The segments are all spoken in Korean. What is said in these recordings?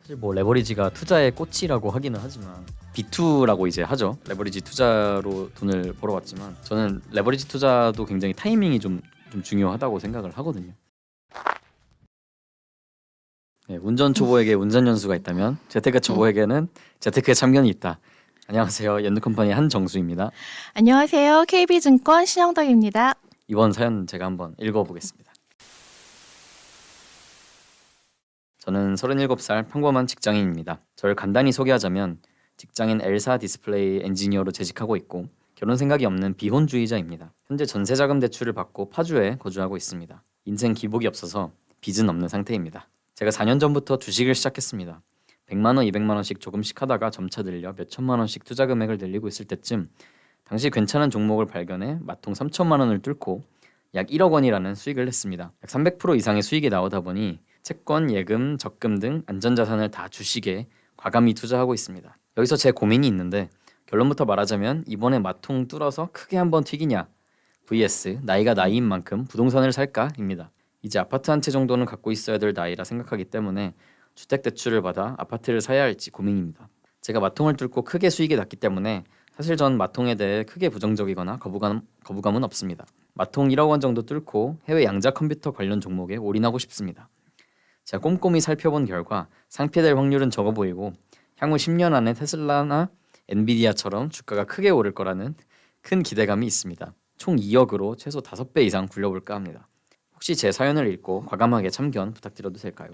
사실 뭐 레버리지가 투자의 꽃이라고 하기는 하지만 B2라고 이제 하죠. 레버리지 투자로 돈을 벌어왔지만 저는 레버리지 투자도 굉장히 타이밍이 좀 중요하다고 생각을 하거든요. 네, 운전 초보에게 운전 연수가 있다면 재테크 초보에게는 재테크에 참견이 있다. 안녕하세요. 연두컴퍼니 한정수입니다. 안녕하세요. KB증권 신영덕입니다. 이번 사연 제가 한번 읽어보겠습니다. 저는 37살 평범한 직장인입니다. 저를 간단히 소개하자면 직장인 엘사 디스플레이 엔지니어로 재직하고 있고 결혼 생각이 없는 비혼주의자입니다. 현재 전세자금 대출을 받고 파주에 거주하고 있습니다. 인생 기복이 없어서 빚은 없는 상태입니다. 제가 4년 전부터 주식을 시작했습니다. 100만 원, 200만 원씩 조금씩 하다가 점차 늘려 몇 천만 원씩 투자 금액을 늘리고 있을 때쯤 당시 괜찮은 종목을 발견해 마통 3천만 원을 뚫고 약 1억 원이라는 수익을 냈습니다. 약 300% 이상의 수익이 나오다 보니 채권, 예금, 적금 등 안전자산을 다 주식에 과감히 투자하고 있습니다. 여기서 제 고민이 있는데 결론부터 말하자면 이번에 마통 뚫어서 크게 한번 튀기냐 vs 나이가 나이인 만큼 부동산을 살까입니다. 이제 아파트 한 채 정도는 갖고 있어야 될 나이라 생각하기 때문에 주택대출을 받아 아파트를 사야 할지 고민입니다. 제가 마통을 뚫고 크게 수익이 났기 때문에 사실 전 마통에 대해 크게 부정적이거나 거부감은 없습니다. 마통 1억 원 정도 뚫고 해외 양자 컴퓨터 관련 종목에 올인하고 싶습니다. 제가 꼼꼼히 살펴본 결과 상폐될 확률은 적어 보이고 향후 10년 안에 테슬라나 엔비디아처럼 주가가 크게 오를 거라는 큰 기대감이 있습니다. 총 2억으로 최소 5배 이상 굴려볼까 합니다. 혹시 제 사연을 읽고 과감하게 참견 부탁드려도 될까요?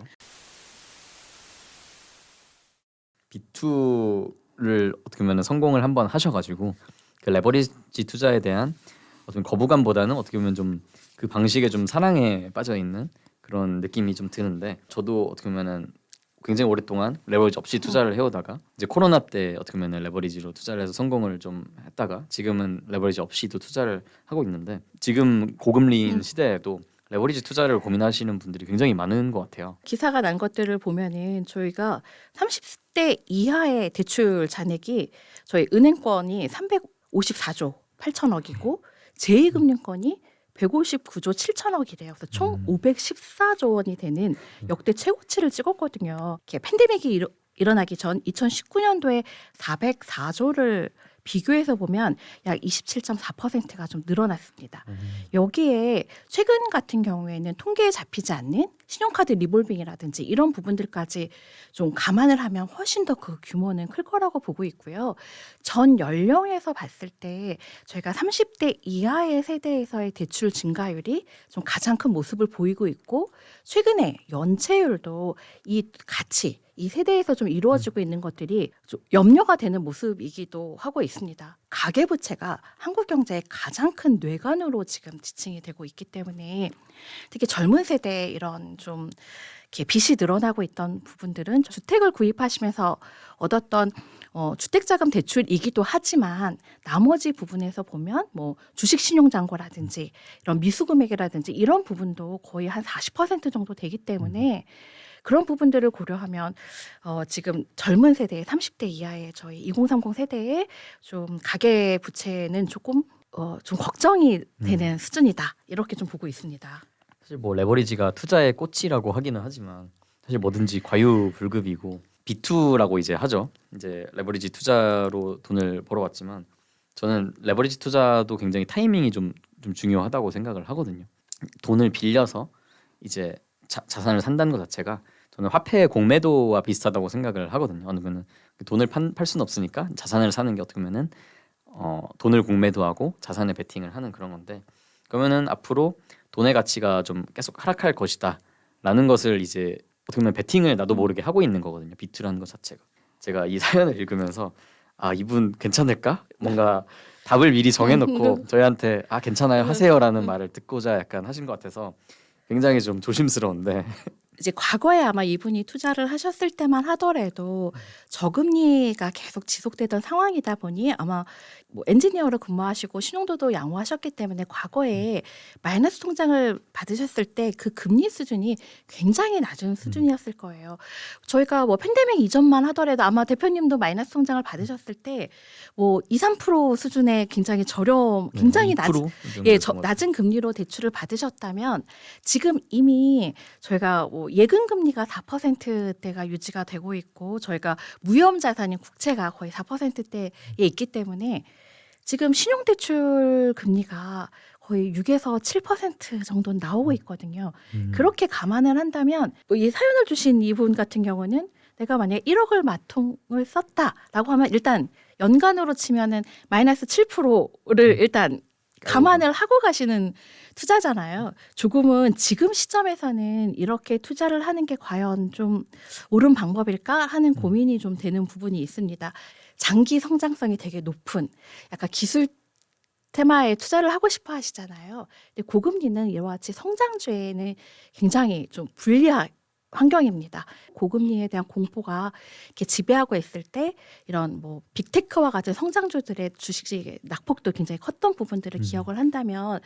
B2를 어떻게 보면 성공을 한번 하셔가지고 그 레버리지 투자에 대한 어떤 거부감보다는 어떻게 보면 좀 그 방식에 좀 사랑에 빠져 있는 그런 느낌이 좀 드는데 저도 어떻게 보면은 굉장히 오랫동안 레버리지 없이 투자를 해오다가 이제 코로나 때 어떻게 보면 레버리지로 투자를 해서 성공을 좀 했다가 지금은 레버리지 없이도 투자를 하고 있는데 지금 고금리인 시대에도 레버리지 투자를 고민하시는 분들이 굉장히 많은 것 같아요. 기사가 난 것들을 보면은 저희가 30대 이하의 대출 잔액이 저희 은행권이 354조 8천억이고 제2금융권이 159조 7천억이래요. 그래서 총 514조 원이 되는 역대 최고치를 찍었거든요. 이렇게 팬데믹이 일어나기 전 2019년도에 404조를 비교해서 보면 약 27.4%가 좀 늘어났습니다. 여기에 최근 같은 경우에는 통계에 잡히지 않는 신용카드 리볼빙이라든지 이런 부분들까지 좀 감안을 하면 훨씬 더 그 규모는 클 거라고 보고 있고요. 전 연령에서 봤을 때 저희가 30대 이하의 세대에서의 대출 증가율이 좀 가장 큰 모습을 보이고 있고 최근에 연체율도 이 세대에서 좀 이루어지고 있는 것들이 좀 염려가 되는 모습이기도 하고 있습니다. 가계부채가 한국 경제의 가장 큰 뇌관으로 지금 지칭이 되고 있기 때문에 특히 젊은 세대의 이런 좀 이렇게 빚이 늘어나고 있던 부분들은 주택을 구입하시면서 얻었던 주택자금 대출이기도 하지만 나머지 부분에서 보면 뭐 주식신용잔고라든지 이런 미수금액이라든지 이런 부분도 거의 한 40% 정도 되기 때문에 그런 부분들을 고려하면 지금 젊은 세대 30대 이하의 저희 2030 세대의 좀 가계 부채는 조금 좀 걱정이 되는 수준이다 이렇게 좀 보고 있습니다. 사실 뭐 레버리지가 투자의 꽃이라고 하기는 하지만 사실 뭐든지 과유불급이고 B2라고 이제 하죠. 이제 레버리지 투자로 돈을 벌어왔지만 저는 레버리지 투자도 굉장히 타이밍이 좀 중요하다고 생각을 하거든요. 돈을 빌려서 이제 자산을 산다는 것 자체가 저는 화폐의 공매도와 비슷하다고 생각을 하거든요. 어느 분은 돈을 팔 수는 없으니까 자산을 사는 게 어떻게 보면은 돈을 공매도하고 자산에 베팅을 하는 그런 건데 그러면은 앞으로 돈의 가치가 좀 계속 하락할 것이다라는 것을 이제 어떻게 보면 베팅을 나도 모르게 하고 있는 거거든요. B2라는 것 자체가. 제가 이 사연을 읽으면서 아 이분 괜찮을까? 뭔가 답을 미리 정해놓고 저희한테 아 괜찮아요 하세요라는 말을 듣고자 약간 하신 것 같아서 굉장히 좀 조심스러운데 이제 과거에 아마 이분이 투자를 하셨을 때만 하더라도 저금리가 계속 지속되던 상황이다 보니 아마 뭐 엔지니어로 근무하시고 신용도도 양호하셨기 때문에 과거에 마이너스 통장을 받으셨을 때 그 금리 수준이 굉장히 낮은 수준이었을 거예요. 저희가 뭐 팬데믹 이전만 하더라도 아마 대표님도 마이너스 통장을 받으셨을 때 뭐 2, 3% 수준의 굉장히 굉장히 낮은 금리로 대출을 받으셨다면 지금 이미 저희가 뭐 예금 금리가 4%대가 유지가 되고 있고 저희가 무형 자산인 국채가 거의 4%대에 있기 때문에 지금 신용대출 금리가 거의 6에서 7% 정도 나오고 있거든요. 그렇게 감안을 한다면 뭐이 사연을 주신 이분 같은 경우는 내가 만약에 1억을 마통을 썼다라고 하면 일단 연간으로 치면은 마이너스 7%를 일단 감안을 하고 가시는 투자잖아요. 조금은 지금 시점에서는 이렇게 투자를 하는 게 과연 좀 옳은 방법일까 하는 고민이 좀 되는 부분이 있습니다. 장기 성장성이 되게 높은 약간 기술 테마에 투자를 하고 싶어 하시잖아요. 근데 고금리는 이와 같이 성장주에는 굉장히 좀 불리한 환경입니다. 고금리에 대한 공포가 이렇게 지배하고 있을 때 이런 뭐 빅테크와 같은 성장주들의 주식의 낙폭도 굉장히 컸던 부분들을 기억을 한다면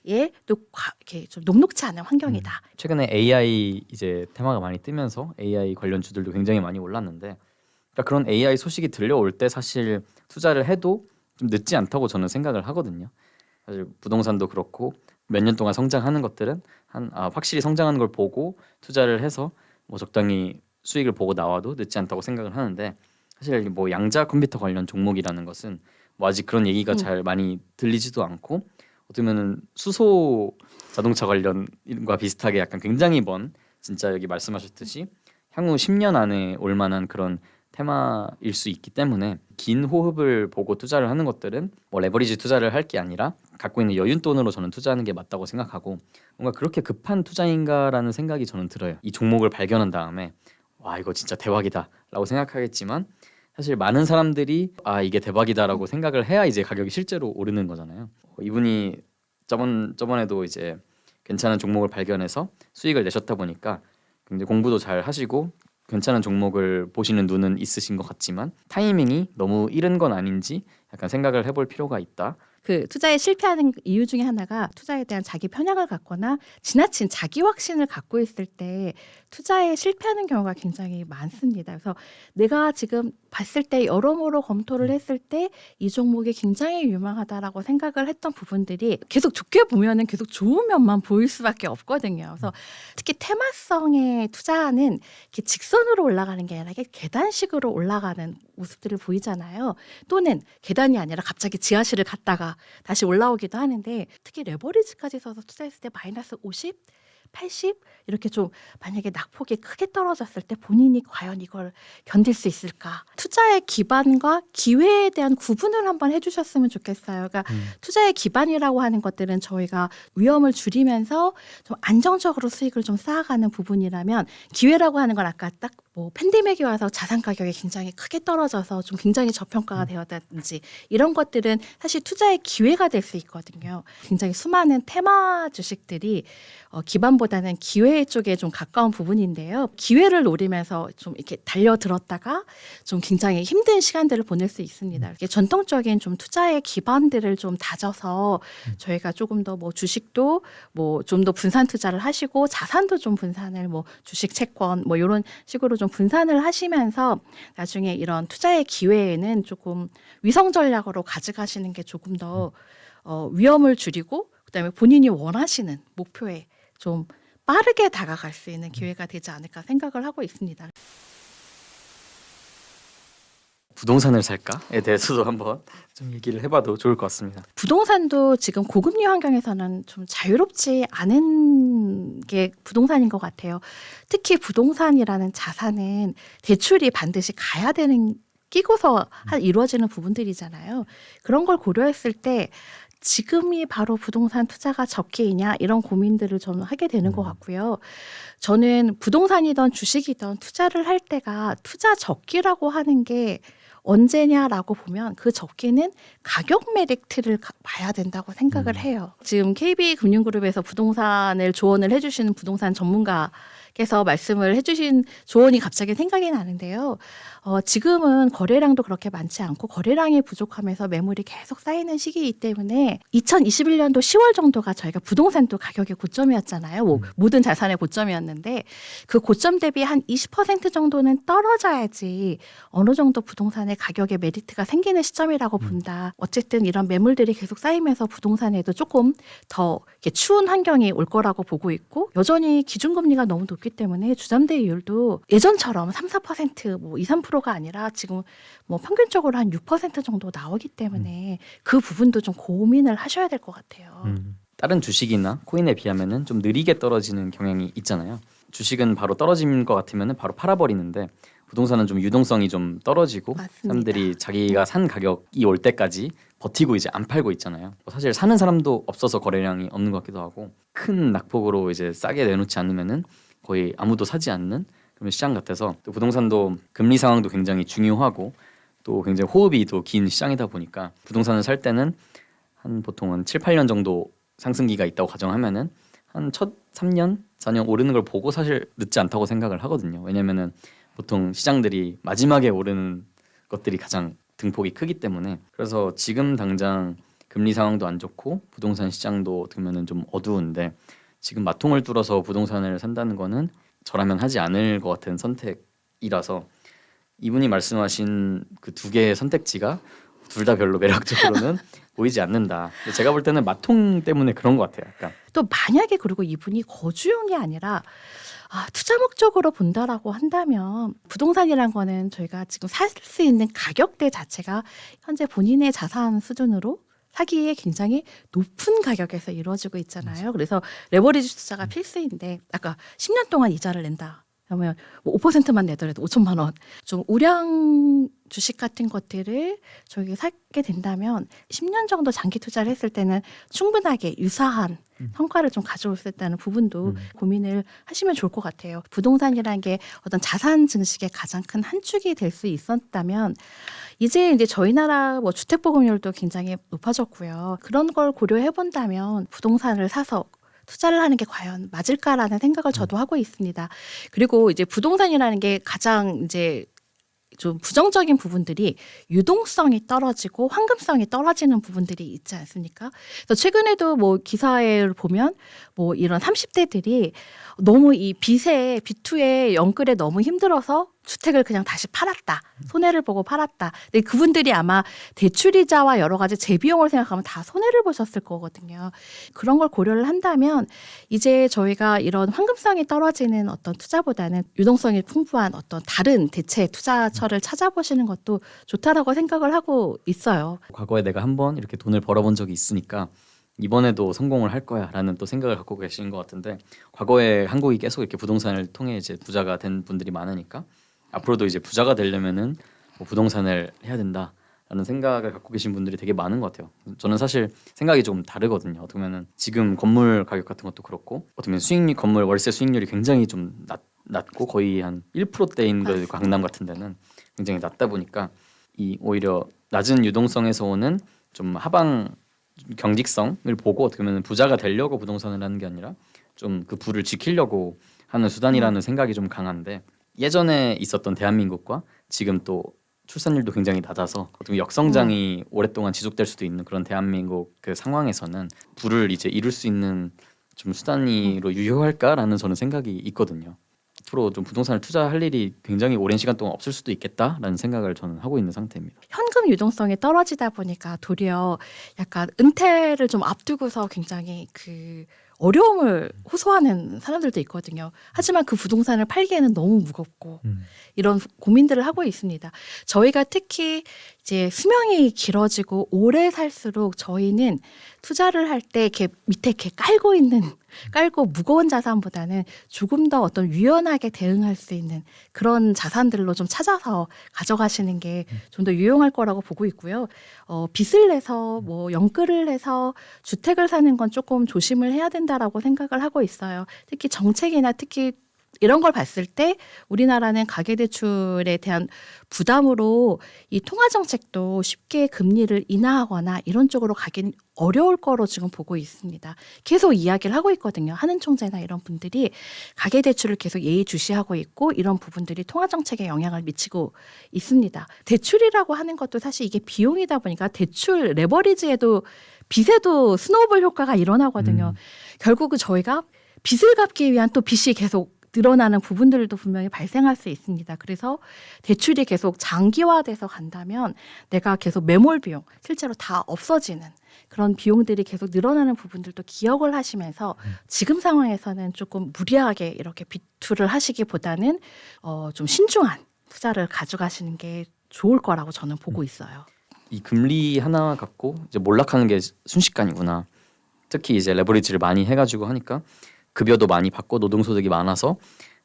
얘도 이렇게 좀 녹록치 않은 환경이다. 최근에 AI 이제 테마가 많이 뜨면서 AI 관련 주들도 굉장히 많이 올랐는데 그러니까 그런 AI 소식이 들려올 때 사실 투자를 해도 좀 늦지 않다고 저는 생각을 하거든요. 사실 부동산도 그렇고 몇 년 동안 성장하는 것들은 확실히 성장하는 걸 보고 투자를 해서 뭐 적당히 수익을 보고 나와도 늦지 않다고 생각을 하는데 사실 뭐 양자 컴퓨터 관련 종목이라는 것은 뭐 아직 그런 얘기가 잘 많이 들리지도 않고 어떻게 보면은 수소 자동차 관련과 비슷하게 약간 굉장히 먼 진짜 여기 말씀하셨듯이 향후 10년 안에 올 만한 그런 테마일 수 있기 때문에 긴 호흡을 보고 투자를 하는 것들은 뭐 레버리지 투자를 할 게 아니라 갖고 있는 여윳돈으로 저는 투자하는 게 맞다고 생각하고 뭔가 그렇게 급한 투자인가라는 생각이 저는 들어요. 이 종목을 발견한 다음에 와 이거 진짜 대박이다라고 생각하겠지만 사실 많은 사람들이 이게 대박이다라고 생각을 해야 이제 가격이 실제로 오르는 거잖아요. 이분이 저번에도 이제 괜찮은 종목을 발견해서 수익을 내셨다 보니까 굉장히 공부도 잘 하시고 괜찮은 종목을 보시는 눈은 있으신 것 같지만 타이밍이 너무 이른 건 아닌지 약간 생각을 해볼 필요가 있다. 그 투자에 실패하는 이유 중에 하나가 투자에 대한 자기 편향을 갖거나 지나친 자기 확신을 갖고 있을 때 투자에 실패하는 경우가 굉장히 많습니다. 그래서 내가 지금 봤을 때 여러모로 검토를 했을 때 이 종목이 굉장히 유망하다라고 생각을 했던 부분들이 계속 좋게 보면은 계속 좋은 면만 보일 수밖에 없거든요. 그래서 특히 테마성의 투자는 이렇게 직선으로 올라가는 게 아니라 이게 계단식으로 올라가는 모습들을 보이잖아요. 또는 계단이 아니라 갑자기 지하실을 갔다가 다시 올라오기도 하는데 특히 레버리지까지 써서 투자했을 때 마이너스 50, 80 이렇게 좀 만약에 낙폭이 크게 떨어졌을 때 본인이 과연 이걸 견딜 수 있을까? 투자의 기반과 기회에 대한 구분을 한번 해주셨으면 좋겠어요. 그러니까 투자의 기반이라고 하는 것들은 저희가 위험을 줄이면서 좀 안정적으로 수익을 좀 쌓아가는 부분이라면 기회라고 하는 건 아까 딱 뭐 팬데믹이 와서 자산 가격이 굉장히 크게 떨어져서 좀 굉장히 저평가가 되었다든지 이런 것들은 사실 투자의 기회가 될 수 있거든요. 굉장히 수많은 테마 주식들이 기반보다는 기회 쪽에 좀 가까운 부분인데요. 기회를 노리면서 좀 이렇게 달려들었다가 좀 굉장히 힘든 시간들을 보낼 수 있습니다. 이렇게 전통적인 좀 투자의 기반들을 좀 다져서 저희가 조금 더 뭐 주식도 뭐 좀 더 분산 투자를 하시고 자산도 좀 분산을 뭐 주식 채권 뭐 이런 식으로 좀 분산을 하시면서 나중에 이런 투자의 기회에는 조금 위성 전략으로 가져가시는 게 조금 더 위험을 줄이고 그다음에 본인이 원하시는 목표에 좀 빠르게 다가갈 수 있는 기회가 되지 않을까 생각을 하고 있습니다. 부동산을 살까에 대해서도 한번 좀 얘기를 해봐도 좋을 것 같습니다. 부동산도 지금 고금리 환경에서는 좀 자유롭지 않은 게 부동산인 것 같아요. 특히 부동산이라는 자산은 대출이 반드시 가야 되는 끼고서 이루어지는 부분들이잖아요. 그런 걸 고려했을 때 지금이 바로 부동산 투자가 적기이냐 이런 고민들을 저는 하게 되는 것 같고요. 저는 부동산이든 주식이든 투자를 할 때가 투자 적기라고 하는 게 언제냐라고 보면 그 적기는 가격 메리트를 봐야 된다고 생각을 해요. 지금 KB금융그룹에서 부동산을 조언을 해주시는 부동산 전문가께서 말씀을 해주신 조언이 갑자기 생각이 나는데요. 지금은 거래량도 그렇게 많지 않고 거래량이 부족하면서 매물이 계속 쌓이는 시기이기 때문에 2021년도 10월 정도가 저희가 부동산도 가격의 고점이었잖아요. 모든 자산의 고점이었는데 그 고점 대비 한 20% 정도는 떨어져야지 어느 정도 부동산의 가격의 메리트가 생기는 시점이라고 본다. 어쨌든 이런 매물들이 계속 쌓이면서 부동산에도 조금 더 이렇게 추운 환경이 올 거라고 보고 있고 여전히 기준금리가 너무 높기 때문에 주담대이율도 예전처럼 3, 4% 뭐 2, 3%가 아니라 지금 뭐 평균적으로 한 6% 정도 나오기 때문에 그 부분도 좀 고민을 하셔야 될 것 같아요. 다른 주식이나 코인에 비하면은 좀 느리게 떨어지는 경향이 있잖아요. 주식은 바로 떨어진 것 같으면은 바로 팔아버리는데 부동산은 좀 유동성이 좀 떨어지고 맞습니다. 사람들이 자기가 산 가격이 올 때까지 버티고 이제 안 팔고 있잖아요. 사실 사는 사람도 없어서 거래량이 없는 것 같기도 하고 큰 낙폭으로 이제 싸게 내놓지 않으면은 거의 아무도 사지 않는 그런 시장 같아서 또 부동산도 금리 상황도 굉장히 중요하고 또 굉장히 호흡이 또 긴 시장이다 보니까 부동산을 살 때는 한 보통은 7, 8년 정도 상승기가 있다고 가정하면은 한 첫 3년, 4년 오르는 걸 보고 사실 늦지 않다고 생각을 하거든요. 왜냐면은 보통 시장들이 마지막에 오르는 것들이 가장 등폭이 크기 때문에 그래서 지금 당장 금리 상황도 안 좋고 부동산 시장도 어떻게 보면은 좀 어두운데 지금 마통을 뚫어서 부동산을 산다는 거는 저라면 하지 않을 것 같은 선택이라서 이분이 말씀하신 그 두 개의 선택지가 둘 다 별로 매력적으로는 보이지 않는다. 근데 제가 볼 때는 마통 때문에 그런 것 같아요. 약간. 또 만약에 그리고 이분이 거주용이 아니라 투자 목적으로 본다라고 한다면 부동산이란 거는 저희가 지금 살 수 있는 가격대 자체가 현재 본인의 자산 수준으로 사기에 굉장히 높은 가격에서 이루어지고 있잖아요. 그래서 레버리지 투자가 필수인데 아까 10년 동안 이자를 낸다. 그러면 뭐 5%만 내더라도 5천만 원. 좀 우량 주식 같은 것들을 저희가 사게 된다면 10년 정도 장기 투자를 했을 때는 충분하게 유사한 성과를 좀 가져올 수 있다는 부분도 고민을 하시면 좋을 것 같아요. 부동산이라는 게 어떤 자산 증식의 가장 큰 한 축이 될 수 있었다면 이제 저희 나라 뭐 주택 보급률도 굉장히 높아졌고요. 그런 걸 고려해 본다면 부동산을 사서 투자를 하는 게 과연 맞을까라는 생각을 저도 하고 있습니다. 그리고 이제 부동산이라는 게 가장 이제 좀 부정적인 부분들이 유동성이 떨어지고 황금성이 떨어지는 부분들이 있지 않습니까? 그래서 최근에도 뭐 기사에 보면 뭐 이런 30대들이 너무 이 빚에 비투에 연끌에 너무 힘들어서 주택을 그냥 다시 팔았다. 손해를 보고 팔았다. 근데 그분들이 아마 대출이자와 여러 가지 재비용을 생각하면 다 손해를 보셨을 거거든요. 그런 걸 고려를 한다면 이제 저희가 이런 황금성이 떨어지는 어떤 투자보다는 유동성이 풍부한 어떤 다른 대체 투자처를 찾아보시는 것도 좋다라고 생각을 하고 있어요. 과거에 내가 한번 이렇게 돈을 벌어본 적이 있으니까 이번에도 성공을 할 거야라는 또 생각을 갖고 계신 것 같은데 과거에 한국이 계속 이렇게 부동산을 통해 이제 부자가 된 분들이 많으니까 앞으로도 이제 부자가 되려면은 뭐 부동산을 해야 된다라는 생각을 갖고 계신 분들이 되게 많은 것 같아요. 저는 사실 생각이 좀 다르거든요. 어떻게 보면은 지금 건물 가격 같은 것도 그렇고 어떻게 보면 수익률 건물 월세 수익률이 굉장히 좀 낮고 거의 한 1%대인 그 강남 같은 데는 굉장히 낮다 보니까 이 오히려 낮은 유동성에서 오는 좀 하방 경직성을 보고 어떻게 보면 부자가 되려고 부동산을 하는 게 아니라 좀 그 부를 지키려고 하는 수단이라는 생각이 좀 강한데 예전에 있었던 대한민국과 지금 또 출산율도 굉장히 낮아서 어떻게 역성장이 오랫동안 지속될 수도 있는 그런 대한민국 그 상황에서는 부를 이제 이룰 수 있는 좀 수단으로 유효할까라는 저는 생각이 있거든요. 앞으로 좀 부동산을 투자할 일이 굉장히 오랜 시간 동안 없을 수도 있겠다라는 생각을 저는 하고 있는 상태입니다. 현금 유동성이 떨어지다 보니까 도리어 약간 은퇴를 좀 앞두고서 굉장히 그 어려움을 호소하는 사람들도 있거든요. 하지만 그 부동산을 팔기에는 너무 무겁고 이런 고민들을 하고 있습니다. 저희가 특히 이제 수명이 길어지고 오래 살수록 저희는 투자를 할 때 이렇게 밑에 이렇게 깔고 무거운 자산보다는 조금 더 어떤 유연하게 대응할 수 있는 그런 자산들로 좀 찾아서 가져가시는 게 좀 더 유용할 거라고 보고 있고요. 빚을 내서 뭐 연끌을 해서 주택을 사는 건 조금 조심을 해야 된다라고 생각을 하고 있어요. 특히 정책이나 특히 이런 걸 봤을 때 우리나라는 가계대출에 대한 부담으로 이 통화정책도 쉽게 금리를 인하하거나 이런 쪽으로 가긴 어려울 거로 지금 보고 있습니다. 계속 이야기를 하고 있거든요. 하는 총재나 이런 분들이 가계대출을 계속 예의주시하고 있고 이런 부분들이 통화정책에 영향을 미치고 있습니다. 대출이라고 하는 것도 사실 이게 비용이다 보니까 대출 레버리지에도 빚에도 스노우볼 효과가 일어나거든요. 결국은 저희가 빚을 갚기 위한 또 빚이 계속 늘어나는 부분들도 분명히 발생할 수 있습니다. 그래서 대출이 계속 장기화돼서 간다면 내가 계속 매몰 비용, 실제로 다 없어지는 그런 비용들이 계속 늘어나는 부분들도 기억을 하시면서 지금 상황에서는 조금 무리하게 이렇게 비투를 하시기보다는 좀 신중한 투자를 가져가시는 게 좋을 거라고 저는 보고 있어요. 이 금리 하나 갖고 이제 몰락하는 게 순식간이구나. 특히 이제 레버리지를 많이 해가지고 하니까 급여도 많이 받고 노동소득이 많아서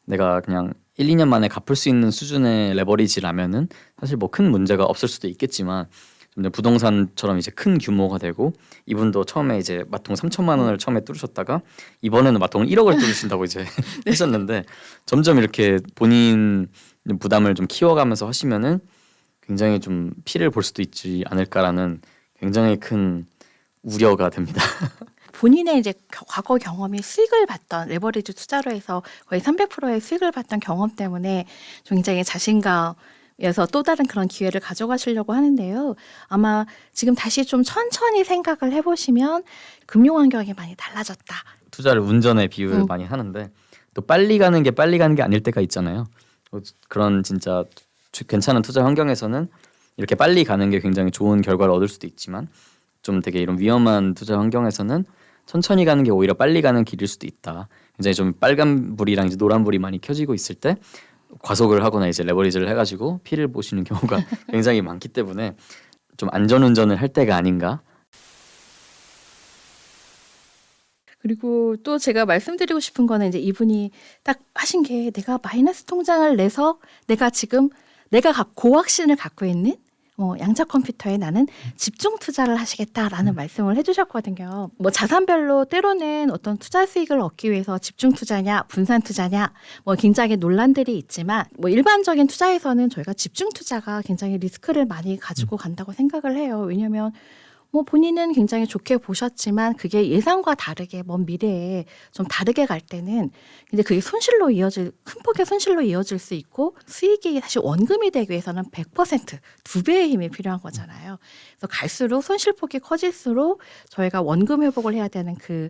내가 그냥 1, 2년 만에 갚을 수 있는 수준의 레버리지라면은 사실 뭐 큰 문제가 없을 수도 있겠지만 좀 부동산처럼 이제 큰 규모가 되고 이분도 처음에 이제 마통 3천만 원을 처음에 뚫으셨다가 이번에는 마통 1억을 뚫으신다고 이제 하셨는데 점점 이렇게 본인 부담을 좀 키워가면서 하시면은 굉장히 좀 피를 볼 수도 있지 않을까라는 굉장히 큰 우려가 됩니다. 본인의 이제 과거 경험이 수익을 봤던 레버리지 투자로 해서 거의 300%의 수익을 봤던 경험 때문에 굉장히 자신감에서 또 다른 그런 기회를 가져가시려고 하는데요. 아마 지금 다시 좀 천천히 생각을 해보시면 금융 환경이 많이 달라졌다. 투자를 운전에 비유를 많이 하는데 또 빨리 가는 게 아닐 때가 있잖아요. 그런 진짜 괜찮은 투자 환경에서는 이렇게 빨리 가는 게 굉장히 좋은 결과를 얻을 수도 있지만 좀 되게 이런 위험한 투자 환경에서는 천천히 가는 게 오히려 빨리 가는 길일 수도 있다. 굉장히 좀 빨간 불이랑 이제 노란 불이 많이 켜지고 있을 때 과속을 하거나 이제 레버리지를 해가지고 피를 보시는 경우가 굉장히 많기 때문에 좀 안전운전을 할 때가 아닌가. 그리고 또 제가 말씀드리고 싶은 거는 이제 이분이 딱 하신 게 내가 마이너스 통장을 내서 내가 고확신을 갖고 있는 양자 컴퓨터에 나는 집중 투자를 하시겠다라는 말씀을 해주셨거든요. 뭐 자산별로 때로는 어떤 투자 수익을 얻기 위해서 집중 투자냐, 분산 투자냐, 뭐 굉장히 논란들이 있지만 뭐 일반적인 투자에서는 저희가 집중 투자가 굉장히 리스크를 많이 가지고 간다고 생각을 해요. 왜냐하면 뭐 본인은 굉장히 좋게 보셨지만 그게 예상과 다르게 먼 미래에 좀 다르게 갈 때는 이제 그게 큰 폭의 손실로 이어질 수 있고 수익이 사실 원금이 되기 위해서는 100% 2배의 힘이 필요한 거잖아요. 그래서 갈수록 손실폭이 커질수록 저희가 원금 회복을 해야 되는 그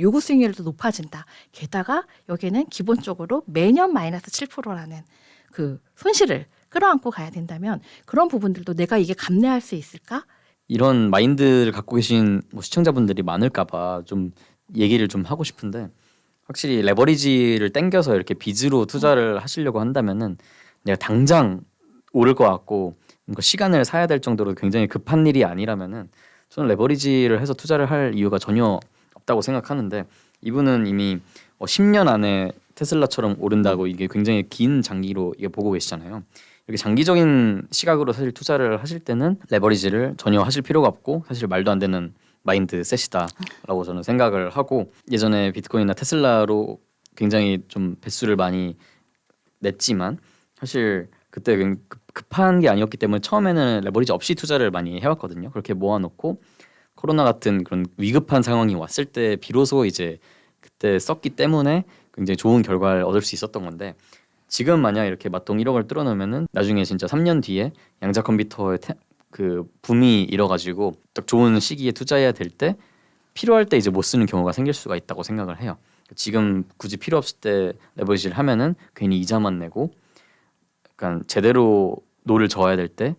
요구 수익률도 높아진다. 게다가 여기는 기본적으로 매년 마이너스 7%라는 그 손실을 끌어안고 가야 된다면 그런 부분들도 내가 이게 감내할 수 있을까? 이런 마인드를 갖고 계신 뭐 시청자분들이 많을까봐 좀 얘기를 좀 하고 싶은데 확실히 레버리지를 땡겨서 이렇게 빚으로 투자를 하시려고 한다면은 내가 당장 오를 것 같고 뭔가 시간을 사야 될 정도로 굉장히 급한 일이 아니라면은 저는 레버리지를 해서 투자를 할 이유가 전혀 없다고 생각하는데 이분은 이미 10년 안에 테슬라처럼 오른다고 이게 굉장히 긴 장기로 이게 보고 계시잖아요. 이렇게 장기적인 시각으로 사실 투자를 하실 때는 레버리지를 전혀 하실 필요가 없고 사실 말도 안 되는 마인드셋이다라고 저는 생각을 하고 예전에 비트코인이나 테슬라로 굉장히 좀 배수를 많이 냈지만 사실 그때 급한 게 아니었기 때문에 처음에는 레버리지 없이 투자를 많이 해왔거든요. 그렇게 모아놓고 코로나 같은 그런 위급한 상황이 왔을 때 비로소 이제 그때 썼기 때문에 굉장히 좋은 결과를 얻을 수 있었던 건데 지금 만약 이렇게 마통 1억을 뚫어놓으면은 나중에 진짜 3년 뒤에 양자 컴퓨터의 그 붐이 일어가지고 딱 좋은 시기에 투자해야 될 때 필요할 때 이제 못 쓰는 경우가 생길 수가 있다고 생각을 해요. 지금 굳이 필요 없을 때 레버리지를 하면은 괜히 이자만 내고 약간 제대로 노를 저어야 될 때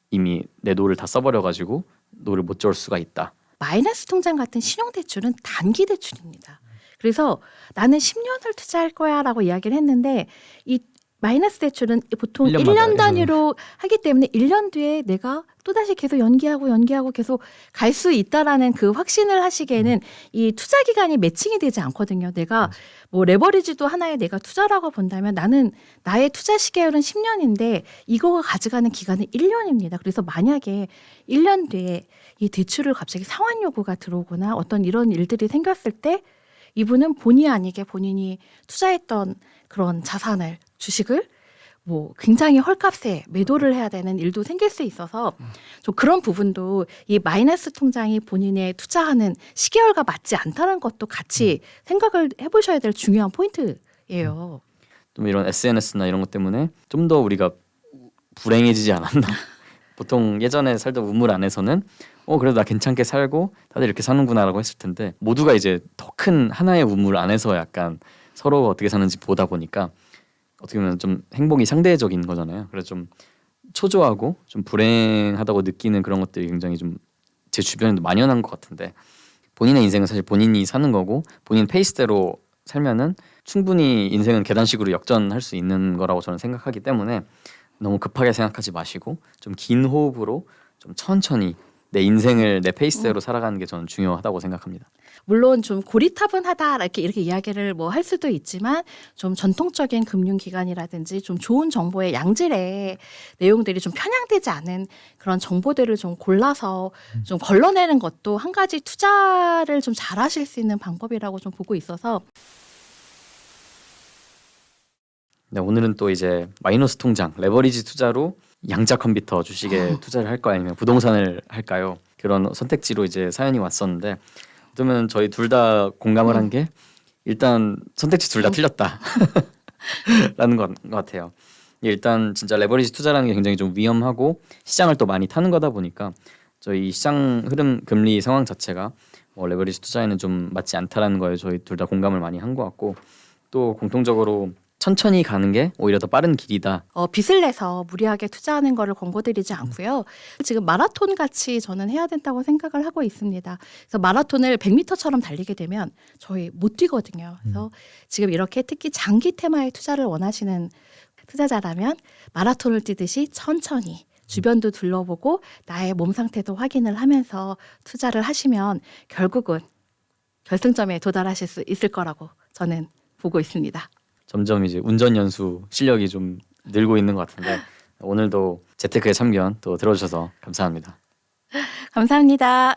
이미 내 노를 다 써버려가지고 노를 못 저을 수가 있다. 마이너스 통장 같은 신용대출은 단기 대출입니다. 그래서 나는 10년을 투자할 거야라고 이야기를 했는데 이 마이너스 대출은 보통 1년 단위로 하기 때문에 1년 뒤에 내가 또다시 계속 연기하고 계속 갈 수 있다라는 그 확신을 하시기에는 이 투자 기간이 매칭이 되지 않거든요. 내가 뭐 레버리지도 하나의 내가 투자라고 본다면 나는 나의 투자 시계열은 10년인데 이거가 가져가는 기간은 1년입니다. 그래서 만약에 1년 뒤에 이 대출을 갑자기 상환 요구가 들어오거나 어떤 이런 일들이 생겼을 때 이분은 본의 아니게 본인이 투자했던 그런 자산을 주식을 뭐 굉장히 헐값에 매도를 해야 되는 일도 생길 수 있어서 좀 그런 부분도 이 마이너스 통장이 본인의 투자하는 시계열과 맞지 않다는 것도 같이 생각을 해보셔야 될 중요한 포인트예요. 좀 이런 SNS나 이런 것 때문에 좀 더 우리가 불행해지지 않았나. 보통 예전에 살던 우물 안에서는 그래도 나 괜찮게 살고 다들 이렇게 사는구나라고 했을 텐데 모두가 이제 더 큰 하나의 우물 안에서 약간 서로 어떻게 사는지 보다 보니까 어떻게 보면 좀 행복이 상대적인 거잖아요. 그래서 좀 초조하고 좀 불행하다고 느끼는 그런 것들이 굉장히 좀 제 주변에도 만연한 것 같은데, 본인의 인생은 사실 본인이 사는 거고 본인 페이스대로 살면은 충분히 인생은 계단식으로 역전할 수 있는 거라고 저는 생각하기 때문에 너무 급하게 생각하지 마시고 좀 긴 호흡으로 좀 천천히 내 인생을 내 페이스대로 살아가는 게 저는 중요하다고 생각합니다. 물론 좀 고리타분하다 이렇게 이야기를 뭐 할 수도 있지만 좀 전통적인 금융기관이라든지 좀 좋은 정보의 양질의 내용들이 좀 편향되지 않은 그런 정보들을 좀 골라서 좀 걸러내는 것도 한 가지 투자를 좀 잘하실 수 있는 방법이라고 좀 보고 있어서. 네, 오늘은 또 이제 마이너스 통장, 레버리지 투자로 양자 컴퓨터 주식에 투자를 할까요? 아니면 부동산을 할까요? 그런 선택지로 이제 사연이 왔었는데, 그러면 저희 둘 다 공감을 한 게 일단 선택지 둘 다 틀렸다 라는 것 같아요. 일단 진짜 레버리지 투자라는 게 굉장히 좀 위험하고 시장을 또 많이 타는 거다 보니까 저희 시장 흐름 금리 상황 자체가 뭐 레버리지 투자에는 좀 맞지 않다라는 거에 저희 둘 다 공감을 많이 한 것 같고, 또 공통적으로 천천히 가는 게 오히려 더 빠른 길이다. 빚을 내서 무리하게 투자하는 거를 권고드리지 않고요. 지금 마라톤 같이 저는 해야 된다고 생각을 하고 있습니다. 그래서 마라톤을 100m처럼 달리게 되면 저희 못 뛰거든요. 그래서 지금 이렇게 특히 장기 테마에 투자를 원하시는 투자자라면 마라톤을 뛰듯이 천천히 주변도 둘러보고 나의 몸 상태도 확인을 하면서 투자를 하시면 결국은 결승점에 도달하실 수 있을 거라고 저는 보고 있습니다. 점점 이제 운전 연수 실력이 좀 늘고 있는 것 같은데, 오늘도 재테크의 참견 또 들어주셔서 감사합니다. 감사합니다.